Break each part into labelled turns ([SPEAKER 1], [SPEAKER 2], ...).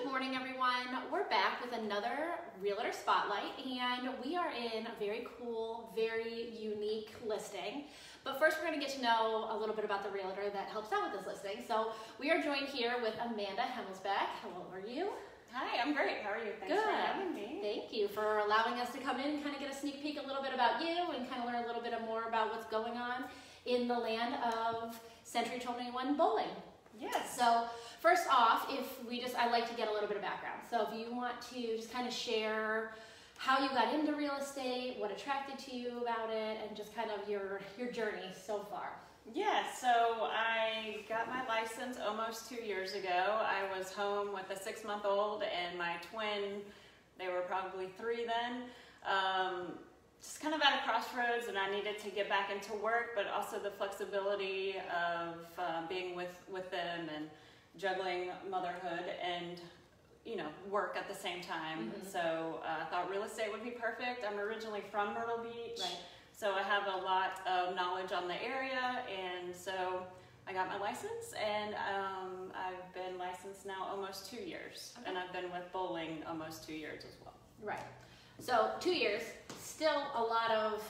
[SPEAKER 1] Good morning, everyone. We're back with another Realtor Spotlight, and we are in a very cool, very unique listing. But first, we're going to get to know a little bit about the realtor that helps out with this listing. So we are joined here with Amanda Himmelsbach. How are you?
[SPEAKER 2] Hi, I'm great. How are you? Thanks
[SPEAKER 1] Good.
[SPEAKER 2] for having me.
[SPEAKER 1] Thank you for allowing us to come in and kind of get a sneak peek a little bit about you and kind of learn a little bit more about what's going on in the land of Century 21 Boling.
[SPEAKER 2] Yes.
[SPEAKER 1] So first off, I like to get a little bit of background. So if you want to just kind of share how you got into real estate, what attracted to you about it, and just kind of your journey so far.
[SPEAKER 2] Yeah, so I got my license almost 2 years ago. I was home with a 6-month-old and my twin. They were probably 3 then. Just kind of at a crossroads, and I needed to get back into work, but also the flexibility of being with them and juggling motherhood and work at the same time.
[SPEAKER 1] Mm-hmm.
[SPEAKER 2] So I thought real estate would be perfect. I'm originally from Myrtle Beach,
[SPEAKER 1] Right.
[SPEAKER 2] so I have a lot of knowledge on the area, and so I got my license, and I've been licensed now almost 2 years,
[SPEAKER 1] Okay.
[SPEAKER 2] and I've been with Boling almost 2 years as well.
[SPEAKER 1] Right. So 2 years, still a lot of,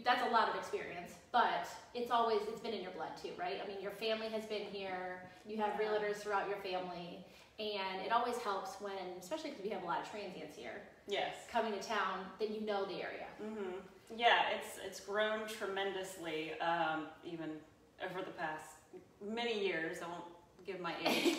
[SPEAKER 1] that's a lot of experience, but it's been in your blood too, right? I mean, your family has been here, you have realtors throughout your family, and it always helps when, especially because we have a lot of transients here,
[SPEAKER 2] Yes.
[SPEAKER 1] coming to town, that you know the area.
[SPEAKER 2] Mm-hmm. Yeah, it's grown tremendously, even over the past many years. I won't give my age,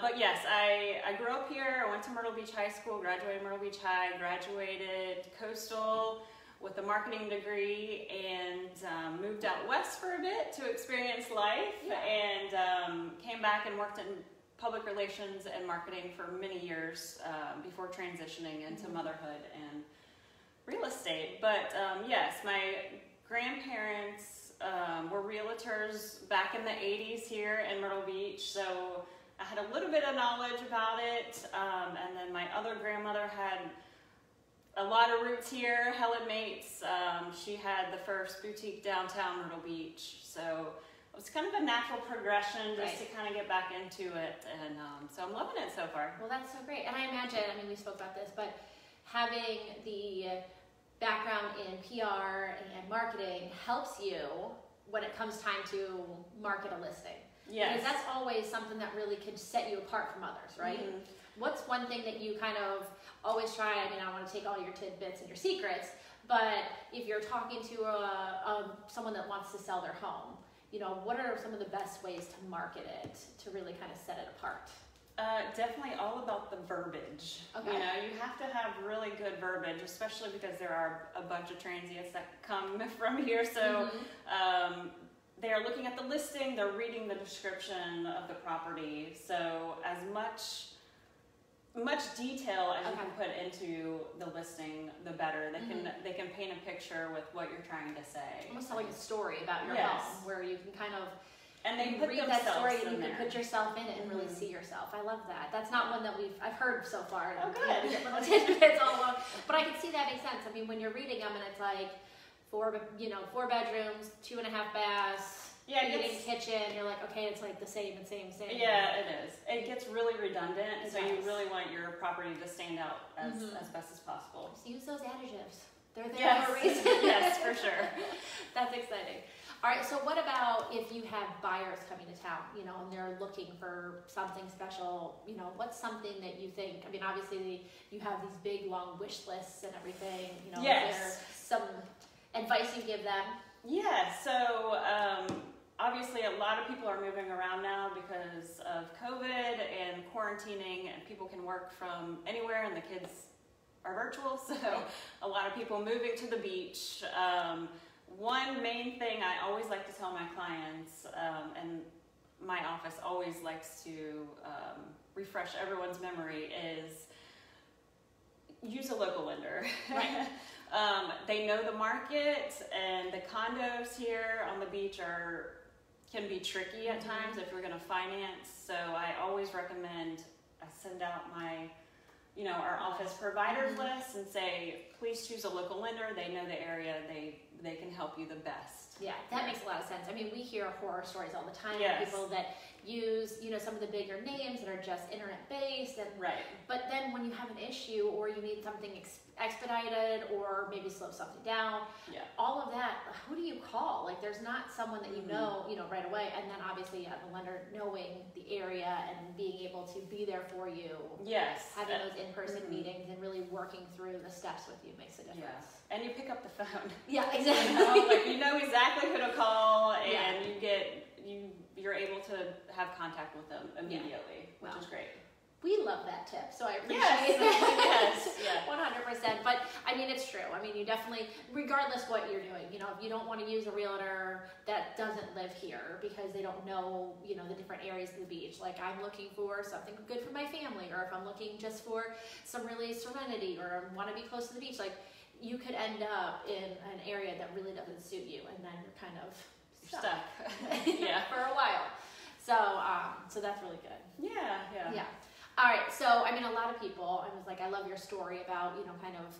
[SPEAKER 2] but yes, I grew up here. I went to Myrtle Beach High School, graduated Myrtle Beach High, graduated Coastal with a marketing degree, and moved out west for a bit to experience life, and came back and worked in public relations and marketing for many years before transitioning into motherhood and real estate. But yes, my grandparents were realtors back in the 80s here in Myrtle Beach, so I had a little bit of knowledge about it, and then my other grandmother had a lot of roots here, Helen Mates. She had the first boutique downtown Myrtle Beach, so it was kind of a natural progression just to kind of get back into it, and so I'm loving it so far.
[SPEAKER 1] Well, that's so great. And I imagine, we spoke about this, but having the background in PR and marketing helps you when it comes time to market a listing.
[SPEAKER 2] Yes.
[SPEAKER 1] Because that's always something that really could set you apart from others, right?
[SPEAKER 2] Mm-hmm.
[SPEAKER 1] What's one thing that you kind of always try? I don't want to take all your tidbits and your secrets, but if you're talking to someone that wants to sell their home, what are some of the best ways to market it to really kind of set it apart?
[SPEAKER 2] Definitely all about the verbiage.
[SPEAKER 1] Okay.
[SPEAKER 2] You have to have really good verbiage, especially because there are a bunch of transients that come from here. So they are looking at the listing, they're reading the description of the property. So as much detail as you can put into the listing, the better. They can paint a picture with what you're trying to say.
[SPEAKER 1] Almost like a story about your home, where you can kind of read that story and you can put yourself in it and really see yourself. I love that. That's not one that I've heard so far.
[SPEAKER 2] Oh, good.
[SPEAKER 1] We get little tidbits all along, but I can see that makes sense. When you're reading them and it's like 4 bedrooms, 2.5 baths. Eating kitchen, you're like, okay, it's like the same.
[SPEAKER 2] Yeah, it is. It gets really redundant, so you
[SPEAKER 1] does.
[SPEAKER 2] really want your property to stand out as best as possible.
[SPEAKER 1] So use those adjectives. They're there for a reason.
[SPEAKER 2] Yes, for sure.
[SPEAKER 1] That's exciting. All right, so what about if you have buyers coming to town, and they're looking for something special, what's something that you think, obviously you have these big, long wish lists and everything,
[SPEAKER 2] Yes.
[SPEAKER 1] Is there some advice you give them?
[SPEAKER 2] Yeah, so obviously a lot of people are moving around now because of COVID and quarantining, and people can work from anywhere and the kids are virtual, so a lot of people moving to the beach. One main thing I always like to tell my clients, and my office always likes to refresh everyone's memory, is use a local lender.
[SPEAKER 1] Right.
[SPEAKER 2] They know the market, and the condos here on the beach can be tricky at times if you're going to finance. So I always recommend I send out my, our office providers list and say, please choose a local lender. They know the area. They can help you the best.
[SPEAKER 1] Yeah, that makes a lot of sense. We hear horror stories all the time.
[SPEAKER 2] Yes.
[SPEAKER 1] People that use, you know, some of the bigger names that are just internet based. And
[SPEAKER 2] Right.
[SPEAKER 1] but then when you have an issue or you need something expedited or maybe slow something down,
[SPEAKER 2] Yeah.
[SPEAKER 1] all of that, who do you call? Like, there's not someone that you know, right away. And then obviously, the lender knowing the area and being able to be there for you.
[SPEAKER 2] Yes.
[SPEAKER 1] Having those in-person meetings and really working through the steps with you makes a difference.
[SPEAKER 2] Yeah. And you pick up the phone.
[SPEAKER 1] Yeah, exactly.
[SPEAKER 2] Like, you know exactly who to call, and you're able to have contact with them immediately, which is great.
[SPEAKER 1] We love that tip, so I appreciate that.
[SPEAKER 2] Yes, yeah.
[SPEAKER 1] 100%. But I mean, it's true. I mean, you definitely, regardless what you're doing, you know, if you don't want to use a realtor that doesn't live here because they don't know, you know, the different areas of the beach. Like, I'm looking for something good for my family, or if I'm looking just for some really serenity, or want to be close to the beach, like, you could end up in an area that really doesn't suit you, and then you're kind of stuck.
[SPEAKER 2] Yeah.
[SPEAKER 1] For a while. So that's really good.
[SPEAKER 2] Yeah.
[SPEAKER 1] All right, so I mean, a lot of people, I was like, I love your story about, you know, kind of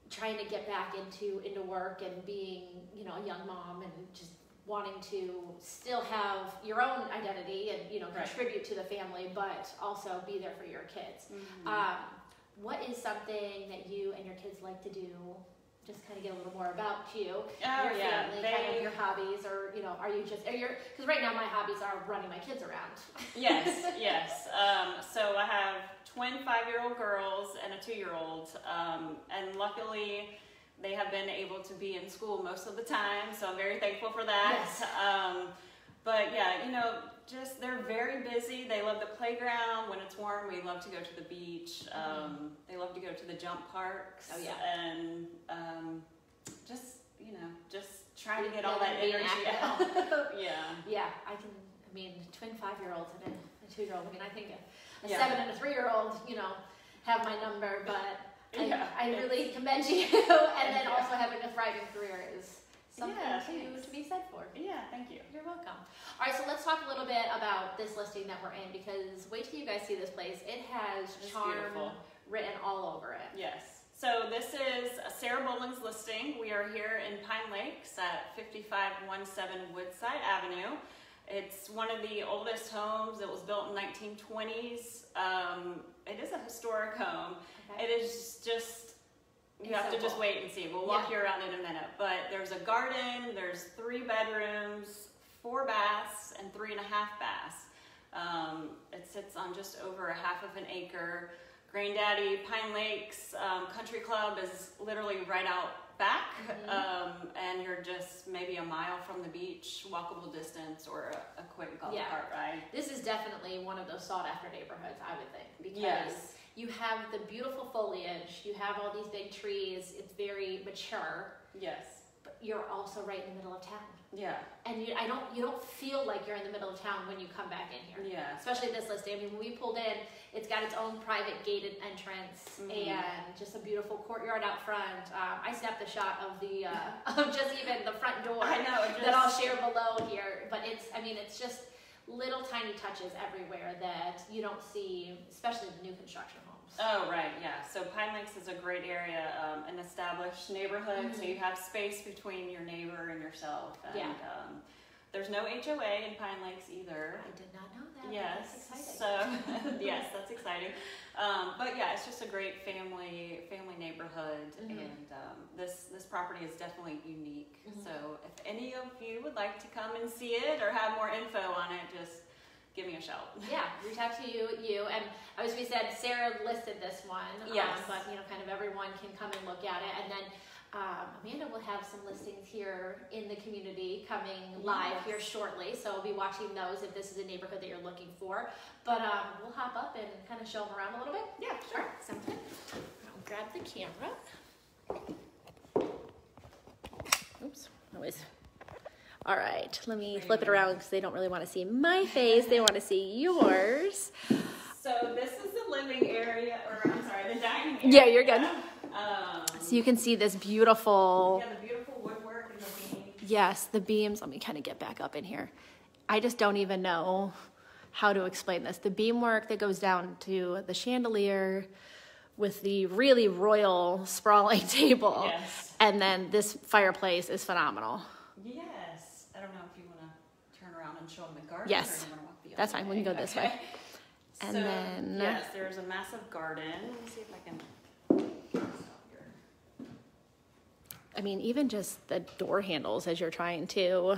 [SPEAKER 1] trying to get back into work and being, you know, a young mom and just wanting to still have your own identity and, you know, contribute to the family, but also be there for your kids. What is something that you and your kids like to do? Just kind of get a little more about you, your family, kind of your hobbies, or, you know, because right now my hobbies are running my kids around.
[SPEAKER 2] Yes. So I have twin 5-year-old girls and a 2-year-old, and luckily they have been able to be in school most of the time, so I'm very thankful for that.
[SPEAKER 1] Yes.
[SPEAKER 2] But yeah, you know, just they're very busy. They love the playground. When it's warm, we love to go to the beach. They love to go to the jump parks.
[SPEAKER 1] Oh, yeah.
[SPEAKER 2] And just, you know, just trying to get all that energy out. Yeah.
[SPEAKER 1] I mean, twin 5-year-olds and a 2-year-old. I mean, I think a 7 and a 3-year-old, you know, have my number, but I really commend you. And then also having a thriving career is something to be said for.
[SPEAKER 2] Yeah, thank you.
[SPEAKER 1] You're welcome. All right, so let's talk a little bit about this listing that we're in, because wait till you guys see this place. It has charm written all over it.
[SPEAKER 2] Yes. So this is Sarah Boling's listing. We are here in Pine Lakes at 5517 Woodside Avenue. It's one of the oldest homes. It was built in 1920s. It is a historic home.
[SPEAKER 1] Okay.
[SPEAKER 2] It is just, you have to just wait and see. We'll walk you around in a minute. But there's a garden, there's 3 bedrooms, 4 baths, and 3.5 baths. It sits on just over a half of an acre. Granddaddy Pine Lakes Country Club is literally right out back, and you're just maybe a mile from the beach, walkable distance, or a quick golf cart ride.
[SPEAKER 1] This is definitely one of those sought after neighborhoods, I would think, because you have the beautiful foliage, you have all these big trees, it's very mature.
[SPEAKER 2] Yes.
[SPEAKER 1] But you're also right in the middle of town.
[SPEAKER 2] Yeah.
[SPEAKER 1] And you don't feel like you're in the middle of town when you come back in here.
[SPEAKER 2] Yeah.
[SPEAKER 1] Especially this listing. I mean, when we pulled in, it's got its own private gated entrance and just a beautiful courtyard out front. I snapped a shot of the of just even the front door.
[SPEAKER 2] I know.
[SPEAKER 1] That I'll share below here. But it's just little tiny touches everywhere that you don't see, especially in new construction homes.
[SPEAKER 2] Oh, right, yeah. So Pine Lakes is a great area, an established neighborhood, so you have space between your neighbor and yourself. And there's no HOA in Pine Lakes either.
[SPEAKER 1] I did not know that.
[SPEAKER 2] Yes.
[SPEAKER 1] That's exciting.
[SPEAKER 2] So, yes, that's exciting. But yeah, it's just a great family neighborhood, and this property is definitely unique. So if any of you would like to come and see it or have more info on it, just give me a shout.
[SPEAKER 1] Yeah, reach out to you. And as we said, Sarah listed this one.
[SPEAKER 2] Yes.
[SPEAKER 1] But, you know, kind of everyone can come and look at it. And then Amanda will have some listings here in the community coming live here shortly. So we'll be watching those if this is a neighborhood that you're looking for. But we'll hop up and kind of show them around a little bit.
[SPEAKER 2] Yeah, sure.
[SPEAKER 1] Sounds good. I'll grab the camera. Oops, always. All right, let me flip it around because they don't really want to see my face. They want to see yours.
[SPEAKER 2] So this is the living area, or I'm sorry, the dining area.
[SPEAKER 1] Yeah, you're good. So you can see this beautiful...
[SPEAKER 2] Yeah, the beautiful woodwork and the beams.
[SPEAKER 1] Yes, the beams. Let me kind of get back up in here. I just don't even know how to explain this. The beamwork that goes down to the chandelier with the really royal sprawling table.
[SPEAKER 2] Yes.
[SPEAKER 1] And then this fireplace is phenomenal.
[SPEAKER 2] Yes. I don't know if you want to turn around and show them the garden,
[SPEAKER 1] Yes.
[SPEAKER 2] or you want to walk the
[SPEAKER 1] That's fine. We can go this way. And
[SPEAKER 2] so,
[SPEAKER 1] then
[SPEAKER 2] yes, there's a massive garden. Let me see if I can.
[SPEAKER 1] I mean, even just the door handles as you're trying to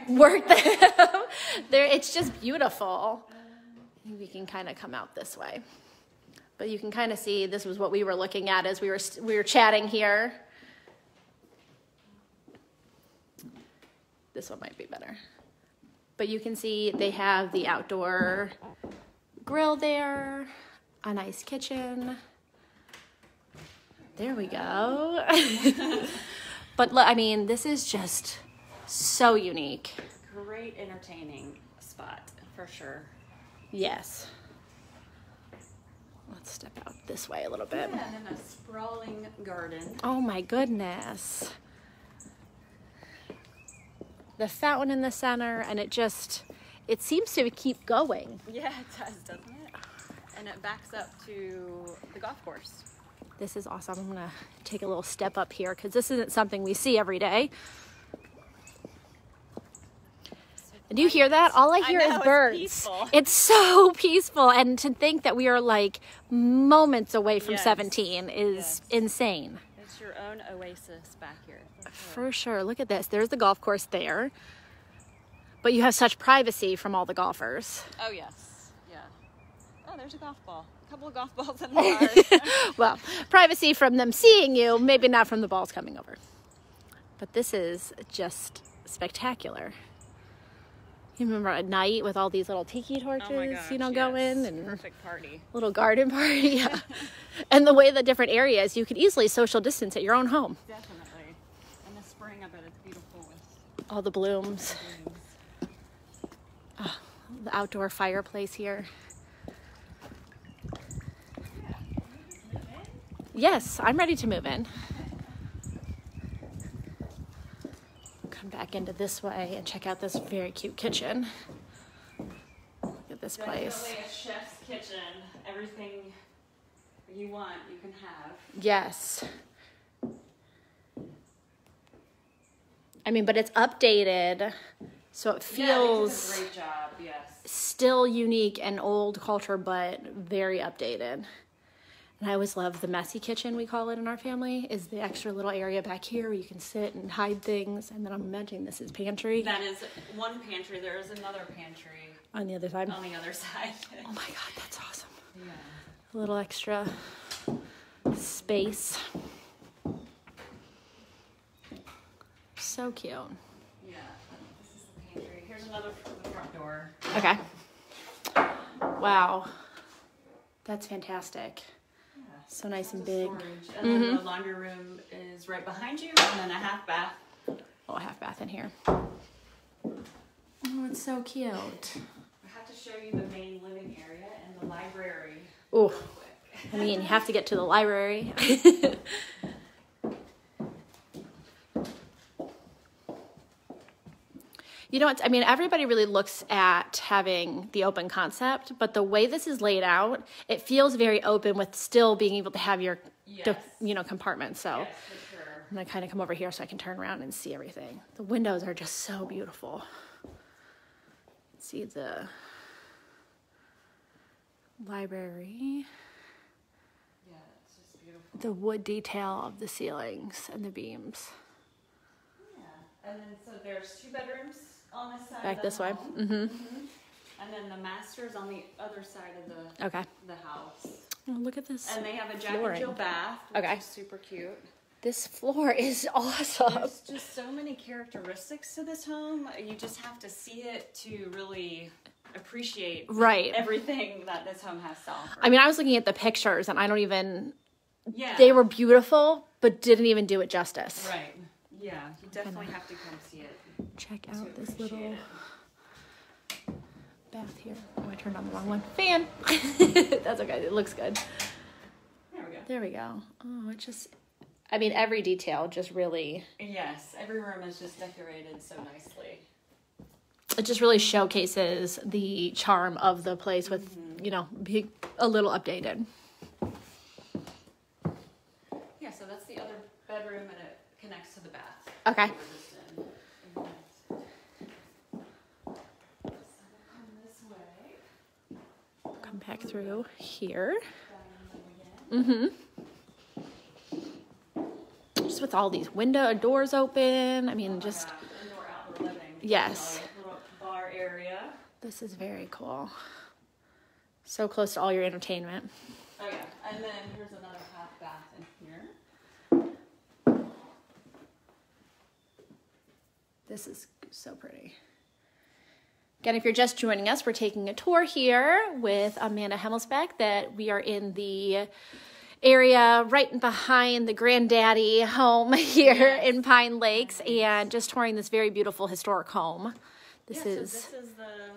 [SPEAKER 1] work them. It's just beautiful. We can kind of come out this way. But you can kind of see this was what we were looking at as we were chatting here. This one might be better. But you can see they have the outdoor grill there, a nice kitchen. There we go. But look, I mean, this is just so unique.
[SPEAKER 2] Great entertaining spot for sure.
[SPEAKER 1] Yes. Let's step out this way a little bit.
[SPEAKER 2] Yeah, and then a sprawling garden.
[SPEAKER 1] Oh my goodness. The fountain in the center, and it seems to keep going.
[SPEAKER 2] Yeah, it does, doesn't it? And it backs up to the golf course.
[SPEAKER 1] This is awesome. I'm gonna take a little step up here because this isn't something we see every day. Do you hear that? All I hear is birds.
[SPEAKER 2] Peaceful.
[SPEAKER 1] It's so peaceful. And to think that we are like moments away from
[SPEAKER 2] Yes.
[SPEAKER 1] 17 is
[SPEAKER 2] Yes.
[SPEAKER 1] insane.
[SPEAKER 2] It's your own oasis back here.
[SPEAKER 1] For sure. Look at this. There's the golf course there. But you have such privacy from all the golfers.
[SPEAKER 2] Oh, yes. Yeah. Oh, there's a golf ball. A couple of golf balls in the yard.
[SPEAKER 1] Well, privacy from them seeing you, maybe not from the balls coming over. But this is just spectacular. You remember at night with all these little tiki torches,
[SPEAKER 2] Oh my gosh,
[SPEAKER 1] going
[SPEAKER 2] yes.
[SPEAKER 1] and
[SPEAKER 2] Perfect party.
[SPEAKER 1] little garden party. Yeah. And the way the different areas, you could easily social distance at your own home.
[SPEAKER 2] Definitely. In the spring, I bet it's beautiful with
[SPEAKER 1] All the blooms.
[SPEAKER 2] blooms.
[SPEAKER 1] Oh, the outdoor fireplace here. Yes, I'm ready to move in. Come back into this way and check out this very cute kitchen. Look at this place.
[SPEAKER 2] Definitely a chef's kitchen. Everything you want, you can have.
[SPEAKER 1] Yes. I mean, but it's updated, so it feels
[SPEAKER 2] Yeah, they did a great job, yes.
[SPEAKER 1] still unique and old culture, but very updated. And I always love the messy kitchen, we call it in our family, is the extra little area back here where you can sit and hide things. And then I'm imagining this is pantry
[SPEAKER 2] That is one pantry. There is another pantry
[SPEAKER 1] on the other side.
[SPEAKER 2] on the other side.
[SPEAKER 1] Oh my God, that's awesome.
[SPEAKER 2] Yeah.
[SPEAKER 1] A little extra space. So cute.
[SPEAKER 2] Yeah. This is the pantry. Here's another from the front door.
[SPEAKER 1] Okay. Wow. That's fantastic.
[SPEAKER 2] Yeah.
[SPEAKER 1] So nice and
[SPEAKER 2] Lots of
[SPEAKER 1] big.
[SPEAKER 2] storage. And then the laundry room is right behind you, and then a half bath.
[SPEAKER 1] Oh, a half bath in here. Oh, it's so cute.
[SPEAKER 2] I have to show you the main living area and the library.
[SPEAKER 1] Oh, I mean, you have to get to the library. You know, I mean, everybody really looks at having the open concept, but the way this is laid out, it feels very open with still being able to have your,
[SPEAKER 2] Yes.
[SPEAKER 1] compartments. So
[SPEAKER 2] Yes, for sure.
[SPEAKER 1] I'm gonna kind of come over here so I can turn around and see everything. The windows are just so beautiful. See the library,
[SPEAKER 2] Yeah, it's just beautiful.
[SPEAKER 1] the wood detail of the ceilings and the beams.
[SPEAKER 2] Yeah. And then so there's 2 bedrooms on this side.
[SPEAKER 1] Back
[SPEAKER 2] of the
[SPEAKER 1] this way.
[SPEAKER 2] home.
[SPEAKER 1] Mm-hmm.
[SPEAKER 2] And then the master's on the other side of
[SPEAKER 1] Okay.
[SPEAKER 2] the house.
[SPEAKER 1] Oh, look at this.
[SPEAKER 2] And they have a Jack
[SPEAKER 1] flooring.
[SPEAKER 2] and Jill bath, which
[SPEAKER 1] Okay.
[SPEAKER 2] is super cute.
[SPEAKER 1] This floor is awesome.
[SPEAKER 2] There's just so many characteristics to this home. You just have to see it to really appreciate
[SPEAKER 1] Right.
[SPEAKER 2] everything that this home has to offer.
[SPEAKER 1] I mean, I was looking at the pictures and I don't even,
[SPEAKER 2] Yeah.
[SPEAKER 1] they were beautiful, but didn't even do it justice.
[SPEAKER 2] Right. Yeah, you definitely have to come see it.
[SPEAKER 1] Check
[SPEAKER 2] to
[SPEAKER 1] out this
[SPEAKER 2] appreciate
[SPEAKER 1] little
[SPEAKER 2] it.
[SPEAKER 1] bath here. Oh, I turned on the wrong one. Fan. That's okay. It looks good.
[SPEAKER 2] There we go.
[SPEAKER 1] There we go. Oh, it just, I mean, every detail just really,
[SPEAKER 2] Yes, every room is just decorated so nicely.
[SPEAKER 1] it just really showcases the charm of the place with, being a little updated.
[SPEAKER 2] Yeah, so that's the other bedroom and it connects to the bath.
[SPEAKER 1] Okay.
[SPEAKER 2] We're just in. So we'll come this
[SPEAKER 1] come back through here. Just with all these doors open. I mean, just
[SPEAKER 2] indoor outdoor living.
[SPEAKER 1] yes.
[SPEAKER 2] Little bar area.
[SPEAKER 1] This is very cool. So close to all your entertainment.
[SPEAKER 2] Oh yeah, and then here's another half bath in here.
[SPEAKER 1] This is so pretty. Again, if you're just joining us, we're taking a tour here with Amanda Himmelsbach, that we are in the area right behind the granddaddy home here in Pine Lakes, and just touring this very beautiful historic home. This is
[SPEAKER 2] the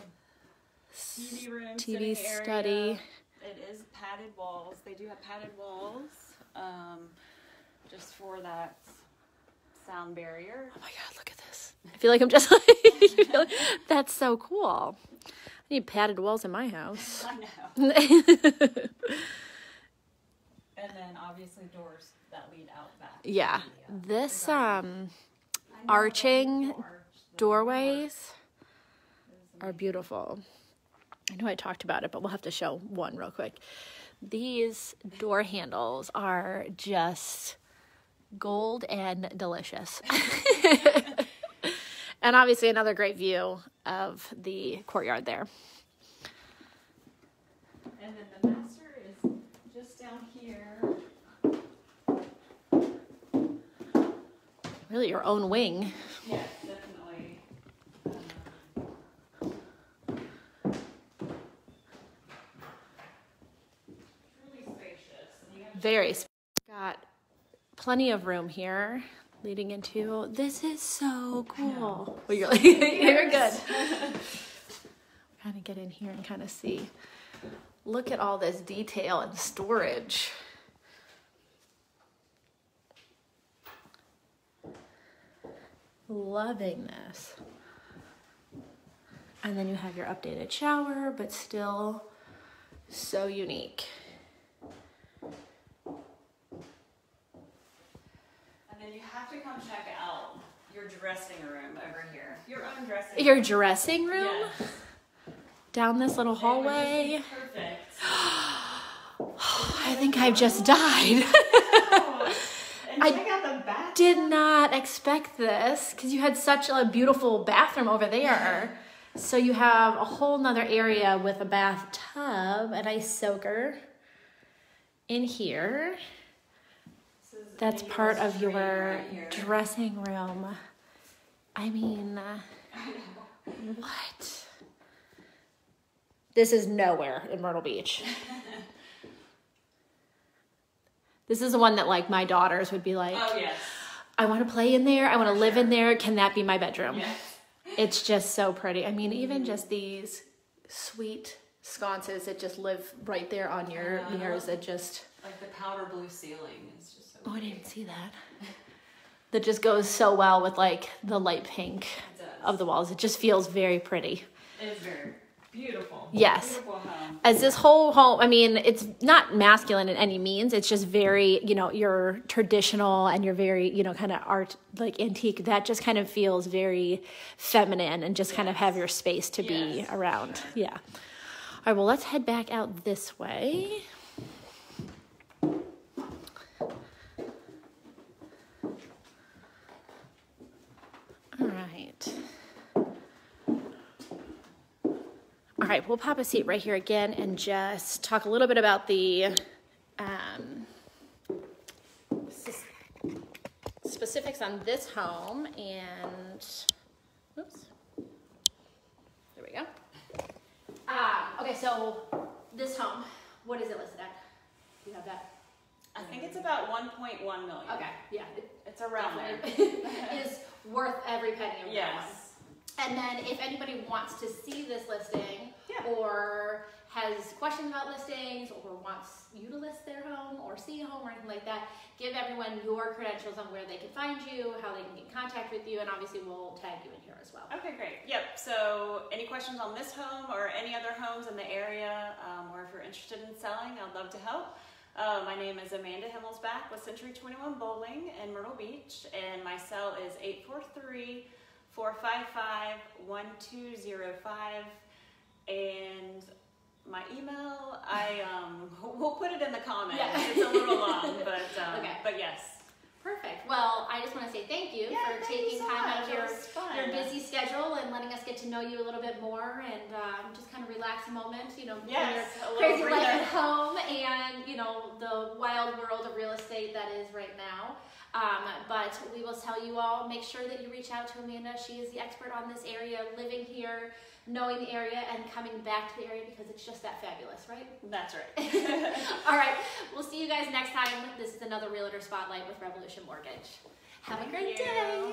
[SPEAKER 2] TV room,
[SPEAKER 1] TV
[SPEAKER 2] sitting
[SPEAKER 1] study.
[SPEAKER 2] Area. It is padded walls. They do have padded walls, just for that sound barrier.
[SPEAKER 1] Oh my God, look at this. I feel like I'm just like, that's so cool. I need padded walls in my house.
[SPEAKER 2] I know. And then obviously doors that lead out back.
[SPEAKER 1] Yeah, this arching doorways are beautiful. I know I talked about it, but we'll have to show one real quick. These door handles are just gold and delicious. And obviously another great view of the courtyard there.
[SPEAKER 2] And then the master is just down here.
[SPEAKER 1] Really your own wing.
[SPEAKER 2] Yes, definitely. Really spacious.
[SPEAKER 1] Very spacious. Got plenty of room here leading into, this is so cool. Well, you're like, you're good. Kind of get in here and kind of see. Look at all this detail and storage. Loving this. And then you have your updated shower, but still so unique.
[SPEAKER 2] And then you have to come check out your dressing room over here. Your own dressing room.
[SPEAKER 1] Your dressing room?
[SPEAKER 2] Yes.
[SPEAKER 1] Down this little hallway.
[SPEAKER 2] Perfect.
[SPEAKER 1] I think I've just died.
[SPEAKER 2] And check out the bathroom.
[SPEAKER 1] Did not expect this because you had such a beautiful bathroom over there. So you have a whole nother area with a bathtub, an ice soaker in here. That's part of your
[SPEAKER 2] right
[SPEAKER 1] dressing room. I mean, what? This is nowhere in Myrtle Beach. This is the one that like my daughters would be like,
[SPEAKER 2] oh yes,
[SPEAKER 1] I want to play in there. I want to live in there. Can that be my bedroom?
[SPEAKER 2] yes.
[SPEAKER 1] It's just so pretty. I mean, even just these sweet sconces that just live right there on your mirrors that just...
[SPEAKER 2] Like the powder blue ceiling is just so
[SPEAKER 1] Oh, I didn't see that. That just goes so well with like the light pink of the walls. It just feels very pretty.
[SPEAKER 2] It is very beautiful.
[SPEAKER 1] Yes.
[SPEAKER 2] Beautiful home.
[SPEAKER 1] As this whole home, I mean, it's not masculine in any means. It's just very, you know, you're traditional and you're very, you know, kind of art, like antique. That just kind of feels very feminine and just kind of have your space to be around. Sure. Yeah. All right, well, let's head back out this way. All right. All right, we'll pop a seat right here again and just talk a little bit about the specifics on this home and, oops, there we go. Okay, so this home, what is it listed at? Do you have that?
[SPEAKER 2] I think it's about 1.1 million.
[SPEAKER 1] Okay, yeah.
[SPEAKER 2] It's around there.
[SPEAKER 1] It is worth every penny of that one.
[SPEAKER 2] Yes.
[SPEAKER 1] And then if anybody wants to see this listing or has questions about listings or wants you to list their home or see a home or anything like that, give everyone your credentials on where they can find you, how they can get in contact with you, and obviously we'll tag you in here as well.
[SPEAKER 2] Okay, great. Yep, so any questions on this home or any other homes in the area, or if you're interested in selling, I'd love to help. My name is Amanda Himmelsbach with Century 21 Boling in Myrtle Beach, and my cell is 843-455-1205, and my email We'll put it in the comments.
[SPEAKER 1] Yeah.
[SPEAKER 2] It's a little long, but
[SPEAKER 1] Okay.
[SPEAKER 2] but yes.
[SPEAKER 1] Perfect. Well, I just want to say thank you for
[SPEAKER 2] thank
[SPEAKER 1] taking
[SPEAKER 2] you so
[SPEAKER 1] time out
[SPEAKER 2] much.
[SPEAKER 1] of your
[SPEAKER 2] It was fun.
[SPEAKER 1] busy schedule and letting us get to know you a little bit more and just kind of relax a moment, you know,
[SPEAKER 2] Yes,
[SPEAKER 1] from
[SPEAKER 2] a
[SPEAKER 1] your
[SPEAKER 2] little
[SPEAKER 1] crazy life
[SPEAKER 2] breather.
[SPEAKER 1] at home and, you know, the wild world of real estate that is right now. But we will tell you all, make sure that you reach out to Amanda. She is the expert on this area, living here, knowing the area, and coming back to the area because it's just that fabulous, right?
[SPEAKER 2] That's right.
[SPEAKER 1] All right, we'll see you guys next time. This is another Realtor Spotlight with Revolution Mortgage. Have a great day.